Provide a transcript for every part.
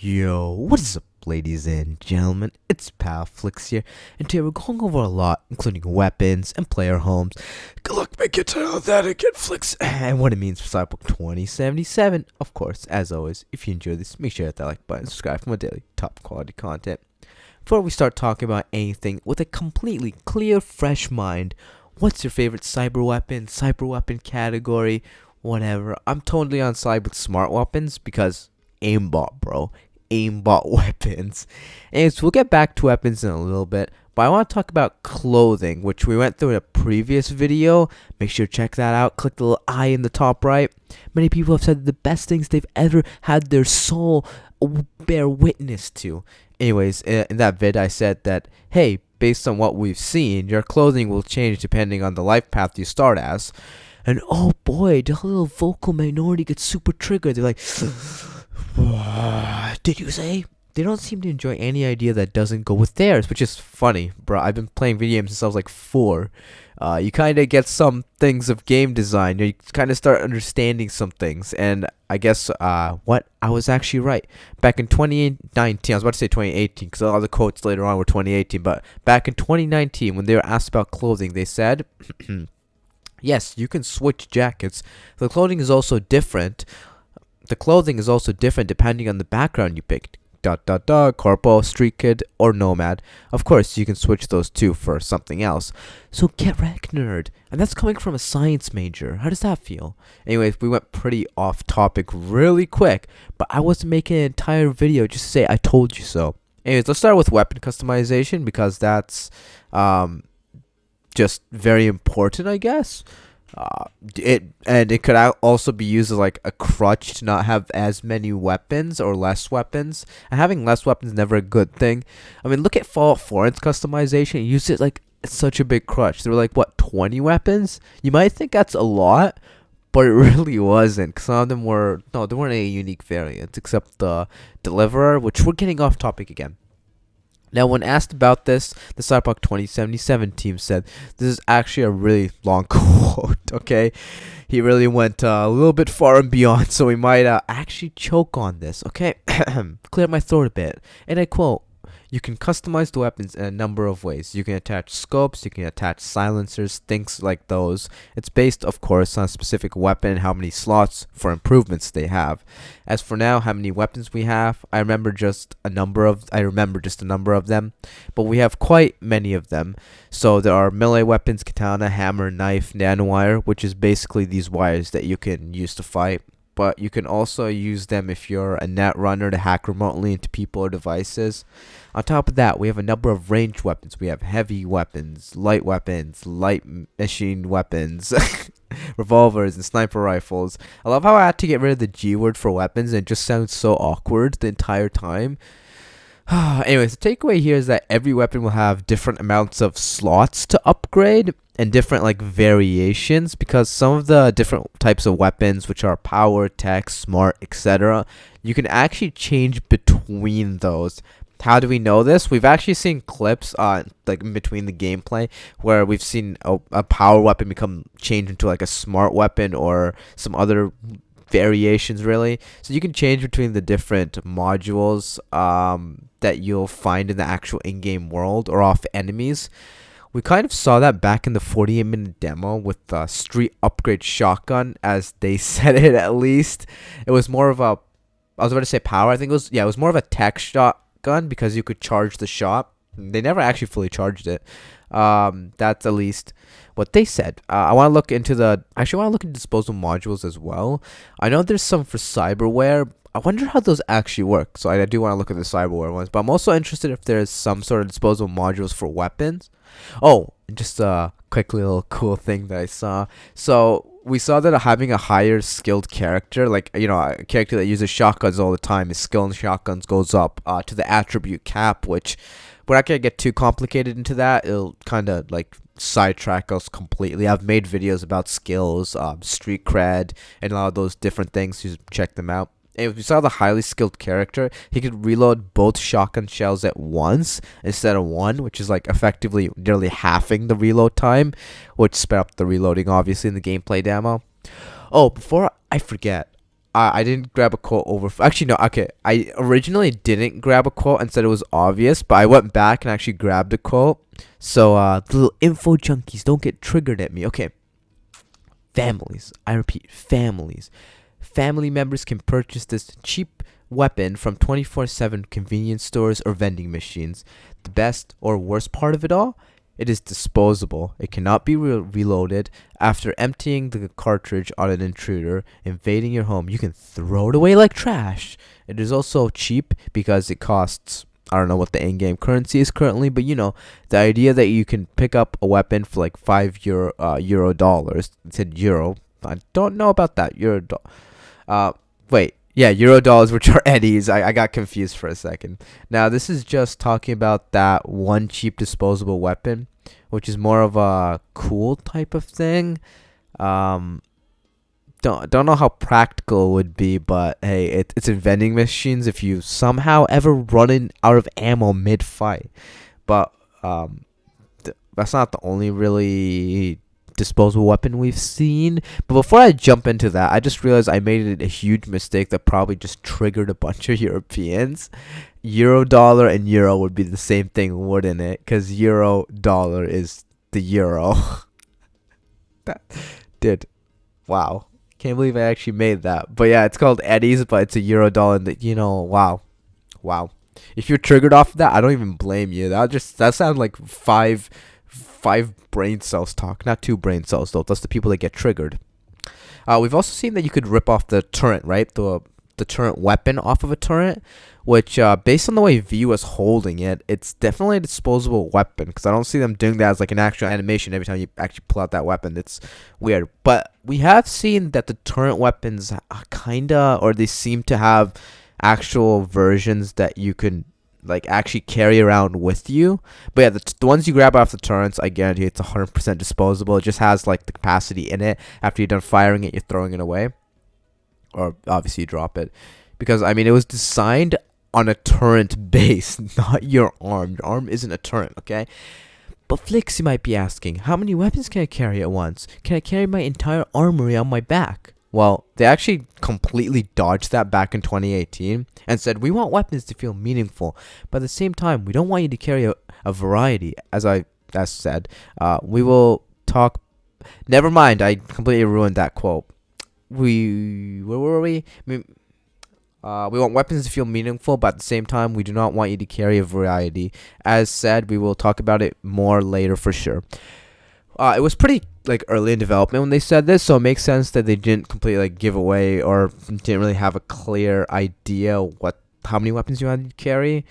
Yo, what is up, ladies and gentlemen? It's Pal Flix here, and today we're going over a lot, including weapons and player homes. Good luck making it out that again, Flix, and what it means for Cyberpunk 2077. Of course, as always, if you enjoy this, make sure to hit that like button, subscribe for more daily top quality content. Before we start talking about anything with a completely clear, fresh mind, what's your favorite cyber weapon category, whatever? I'm totally on side with smart weapons because aimbot, bro. Aimbot weapons. And so we'll get back to weapons in a little bit, but I want to talk about clothing, which we went through in a previous video. Make sure to check that out. Click the little eye in the top right. Many people have said the best things they've ever had their soul bear witness to. Anyways, in that vid I said that, hey, based on what we've seen, your clothing will change depending on the life path you start as. And oh boy, the little vocal minority gets super triggered. They're like, did you say? They don't seem to enjoy any idea that doesn't go with theirs, which is funny, bro. I've been playing video games since I was like 4. You kind of get some things of game design. You kind of start understanding some things. And I guess what? I was actually right. Back in 2019, I was about to say 2018 because all the quotes later on were 2018. But back in 2019, when they were asked about clothing, they said, yes, you can switch jackets. The clothing is also different. Depending on the background you picked. Corpo, street kid, or nomad. Of course, you can switch those two for something else. So get wrecked, nerd. And that's coming from a science major. How does that feel? Anyways, we went pretty off topic really quick, but I wasn't making an entire video just to say I told you so. Anyways, let's start with weapon customization because that's just very important, I guess. It could also be used as like a crutch to not have as many weapons or less weapons. And having less weapons is never a good thing. I mean, look at Fallout 4's customization. It used it like it's such a big crutch. There were like 20 weapons. You might think that's a lot, but it really wasn't. Cause some of them there weren't any unique variants except the Deliverer, which we're getting off topic again. Now, when asked about this, the Cyberpunk 2077 team said, this is actually a really long quote, okay? He really went a little bit far and beyond, so we might actually choke on this, okay? Clear my throat a bit. And I quote, you can customize the weapons in a number of ways. You can attach scopes, you can attach silencers, things like those. It's based, of course, on a specific weapon and how many slots for improvements they have. As for now, how many weapons we have, I remember just a number of them, but we have quite many of them. So there are melee weapons, katana, hammer, knife, nanowire, which is basically these wires that you can use to fight. But you can also use them if you're a net runner to hack remotely into people or devices. On top of that, we have a number of ranged weapons. We have heavy weapons, light machine weapons, revolvers, and sniper rifles. I love how I had to get rid of the G word for weapons, and it just sounds so awkward the entire time. Anyways, the takeaway here is that every weapon will have different amounts of slots to upgrade and different variations, because some of the different types of weapons, which are power, tech, smart, etc., you can actually change between those. How do we know this? We've actually seen clips in between the gameplay where we've seen a power weapon become changed into a smart weapon or some other variations, really. So you can change between the different modules that you'll find in the actual in-game world or off enemies. We kind of saw that back in the 48-minute demo with the street upgrade shotgun, as they said it at least. It was more of a, I was about to say power, I think it was more of a tech shotgun because you could charge the shot. They never actually fully charged it. That's at least what they said. I want to look into disposable modules as well. I know there's some for cyberware. I wonder how those actually work. So I do want to look at the cyberware ones, but I'm also interested if there's some sort of disposable modules for weapons. Oh, just a quick little cool thing that I saw. So we saw that having a higher skilled character, a character that uses shotguns all the time, his skill in shotguns goes up to the attribute cap, which we're not going to get too complicated into that. It'll kind of sidetrack us completely. I've made videos about skills, street cred, and a lot of those different things. You check them out. And if you saw the highly skilled character, he could reload both shotgun shells at once instead of one, which is effectively nearly halving the reload time, which sped up the reloading obviously in the gameplay demo. Oh, before I forget, I didn't grab a quote over. Actually, no. Okay, I originally didn't grab a quote and said it was obvious, but I went back and actually grabbed a quote. So, the little info junkies don't get triggered at me. Okay, families. I repeat, families. Family members can purchase this cheap weapon from 24/7 convenience stores or vending machines. The best or worst part of it all? It is disposable. It cannot be reloaded. After emptying the cartridge on an intruder invading your home, you can throw it away like trash. It is also cheap because it costs, I don't know what the in-game currency is currently, but you know, the idea that you can pick up a weapon for like euro dollars. It said euro. I don't know about that. Wait. Yeah, euro dollars, which are eddies. I got confused for a second. Now, this is just talking about that one cheap disposable weapon, which is more of a cool type of thing. Don't know how practical it would be, but hey, it's in vending machines if you somehow ever running out of ammo mid-fight. But that's not the only really disposable weapon we've seen. But before I jump into that, I just realized I made a huge mistake that probably just triggered a bunch of Europeans. Euro dollar and euro would be the same thing, wouldn't it? Because euro dollar is the euro. That did. Wow. Can't believe I actually made that. But yeah, it's called eddies, but it's a euro dollar. And wow. Wow. If you're triggered off of that, I don't even blame you. That sounds like five brain cells talk, not two brain cells though. That's the people that get triggered. We've also seen that you could rip off the turret, right? The turret weapon off of a turret, which based on the way V was holding it, it's definitely a disposable weapon because I don't see them doing that as like an actual animation every time you actually pull out that weapon. It's weird. But we have seen that the turret weapons they seem to have actual versions that you can like actually carry around with you. But yeah, the ones you grab off the turrets, I guarantee it's 100% disposable. It just has like the capacity in it. After you're done firing it, you're throwing it away, or obviously you drop it, because I mean it was designed on a turret base, not your arm. Your arm isn't a turret, okay? But Flix, you might be asking, how many weapons can I carry at once? Can I carry my entire armory on my back? Well, they actually completely dodged that back in 2018 and said, we want weapons to feel meaningful, but at the same time, we don't want you to carry a variety. As said, we will talk. Never mind, I completely ruined that quote. Where were we? We want weapons to feel meaningful, but at the same time, we do not want you to carry a variety. As said, we will talk about it more later for sure. It was pretty like early in development when they said this, so it makes sense that they didn't completely like give away or didn't really have a clear idea how many weapons you had to carry.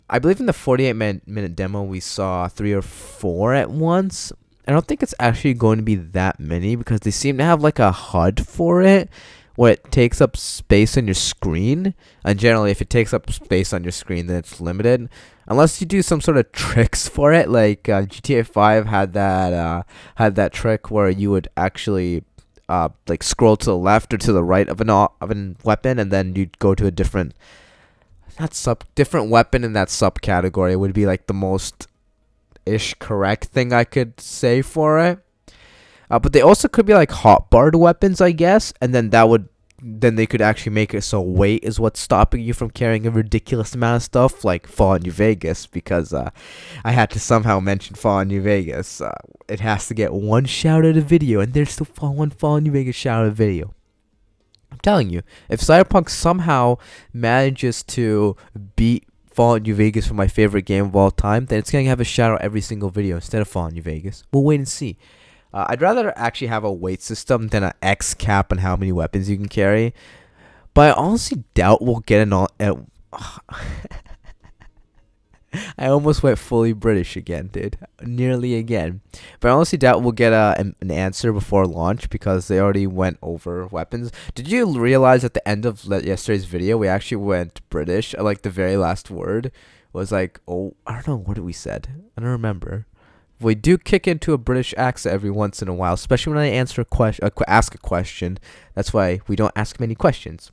I believe in the 48-minute demo we saw 3 or 4 at once. I don't think it's actually going to be that many because they seem to have like a HUD for it where it takes up space on your screen, and generally if it takes up space on your screen then it's limited. Unless you do some sort of tricks for it, like GTA 5 had that trick where you would actually like scroll to the left or to the right of an weapon, and then you'd go to a different weapon in that subcategory. It would be like the most correct thing I could say for it. But they also could be like hotbarred weapons, I guess, and then they could actually make it so weight is what's stopping you from carrying a ridiculous amount of stuff, like Fallout New Vegas, because I had to somehow mention Fallout New Vegas. It has to get one shout out of video, and there's still one Fallout New Vegas shout out of video. I'm telling you, if Cyberpunk somehow manages to beat Fallout New Vegas for my favorite game of all time, then it's going to have a shout out every single video instead of Fallout New Vegas. We'll wait and see. I'd rather actually have a weight system than an X cap on how many weapons you can carry. But I honestly doubt we'll get I almost went fully British again, dude. Nearly again. But I honestly doubt we'll get an answer before launch because they already went over weapons. Did you realize at the end of yesterday's video, we actually went British? Like the very last word was like, oh, I don't know, what did we said? I don't remember. We do kick into a British accent every once in a while, especially when I ask a question. That's why we don't ask many questions.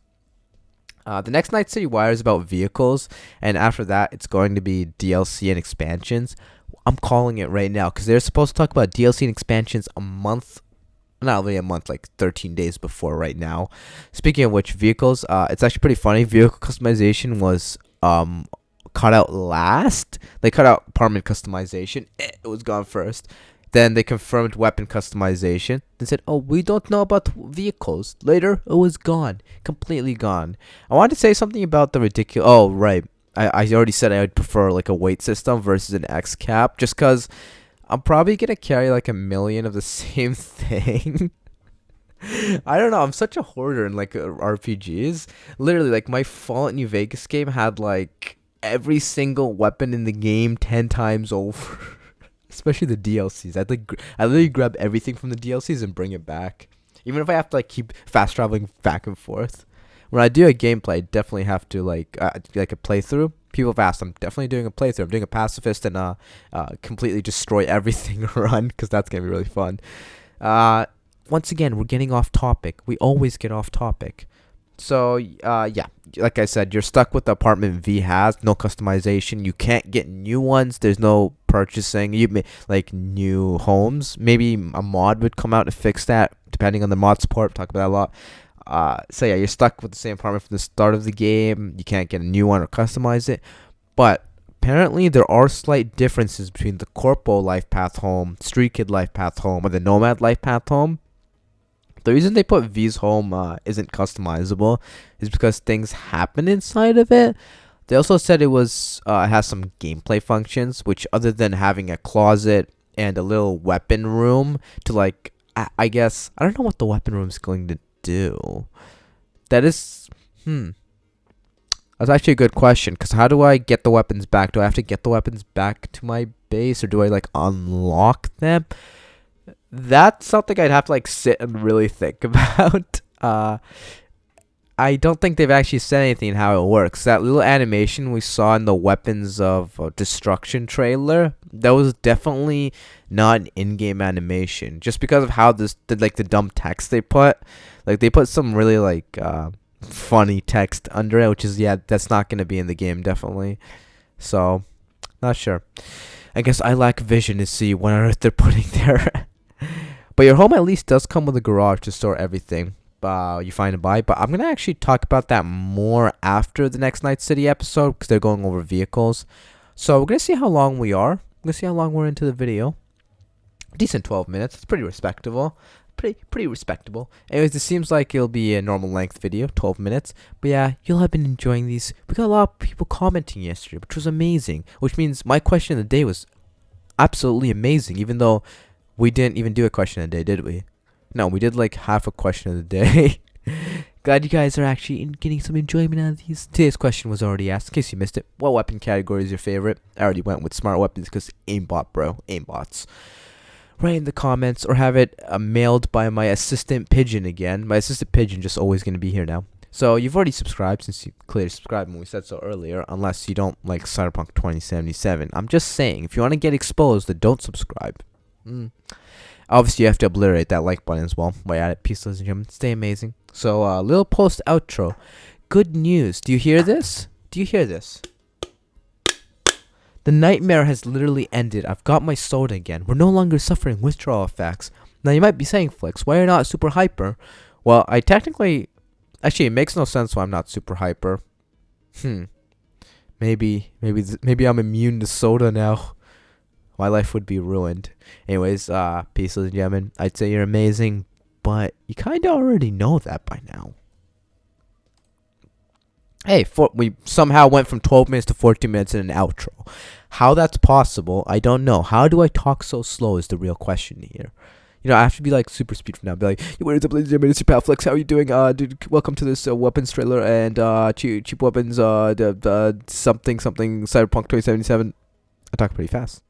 The next Night City Wire is about vehicles, and after that, it's going to be DLC and expansions. I'm calling it right now because they're supposed to talk about DLC and expansions a month not only a month, like 13 days before right now. Speaking of which, vehicles, it's actually pretty funny. Vehicle customization was cut out last. They cut out apartment customization. It was gone first. Then they confirmed weapon customization. They said, "Oh, we don't know about vehicles." Later, it was gone, completely gone. I wanted to say something about the ridiculous. Oh, right. I already said I would prefer like a weight system versus an X cap, just cause I'm probably gonna carry like a million of the same thing. I don't know. I'm such a hoarder in like RPGs. Literally, like my Fallout New Vegas game had like every single weapon in the game 10 times over. Especially the DLCs. I literally grab everything from the DLCs and bring it back. Even if I have to like keep fast traveling back and forth. When I do a gameplay, I definitely have to like a playthrough. People have asked, I'm definitely doing a playthrough. I'm doing a pacifist and completely destroy everything run, because that's gonna be really fun. Once again, we're getting off topic. We always get off topic. So yeah, like I said, you're stuck with the apartment V has no customization. You can't get new ones. There's no purchasing. You may like new homes. Maybe a mod would come out to fix that, depending on the mod support. Talk about that a lot. So yeah, you're stuck with the same apartment from the start of the game. You can't get a new one or customize it. But apparently there are slight differences between the Corpo Life Path Home, Street Kid Life Path Home, or the Nomad Life Path Home. The reason they put V's home isn't customizable is because things happen inside of it. They also said it has some gameplay functions, which other than having a closet and a little weapon room to like, I guess, I don't know what the weapon room is going to do. That's actually a good question, because how do I get the weapons back? Do I have to get the weapons back to my base, or do I like unlock them? That's something I'd have to like sit and really think about. I don't think they've actually said anything how it works. That little animation we saw in the Weapons of Destruction trailer, that was definitely not an in-game animation. Just because of how the dumb text they put. Like they put some really like funny text under it, which is, yeah, that's not gonna be in the game definitely. So, not sure. I guess I lack vision to see what on earth they're putting there. But your home at least does come with a garage to store everything you find and buy. But I'm going to actually talk about that more after the next Night City episode, because they're going over vehicles. So we're going to see how long we are. We're going to see how long we're into the video. Decent 12 minutes. It's pretty respectable. Pretty respectable. Anyways, it seems like it'll be a normal length video, 12 minutes. But yeah, you'll have been enjoying these. We got a lot of people commenting yesterday, which was amazing. Which means my question of the day was absolutely amazing, even though we didn't even do a question of the day, did we? No, we did like half a question of the day. Glad you guys are actually getting some enjoyment out of these. Today's question was already asked, in case you missed it. What weapon category is your favorite? I already went with smart weapons because aimbot, bro. Aimbots. Write in the comments or have it mailed by my assistant pigeon again. My assistant pigeon just always going to be here now. So you've already subscribed, since you clearly subscribed when we said so earlier, unless you don't like Cyberpunk 2077. I'm just saying, if you want to get exposed, then don't subscribe. Obviously, you have to obliterate that like button as well. While at it, peace, ladies and gentlemen. Stay amazing. So, little post outro. Good news. Do you hear this? Do you hear this? The nightmare has literally ended. I've got my soda again. We're no longer suffering withdrawal effects. Now, you might be saying, Flex, why are you not super hyper? Well, I technically... Actually, it makes no sense why I'm not super hyper. Maybe I'm immune to soda now. My life would be ruined. Anyways, peace, ladies and gentlemen. I'd say you're amazing, but you kind of already know that by now. Hey, we somehow went from 12 minutes to 14 minutes in an outro. How that's possible, I don't know. How do I talk so slow is the real question here. You know, I have to be like super speed from now. Be like, yo, what is up, ladies and gentlemen? It's your pal Flex. How are you doing? Dude, welcome to this weapons trailer and cheap weapons. Something Cyberpunk 2077. I talk pretty fast.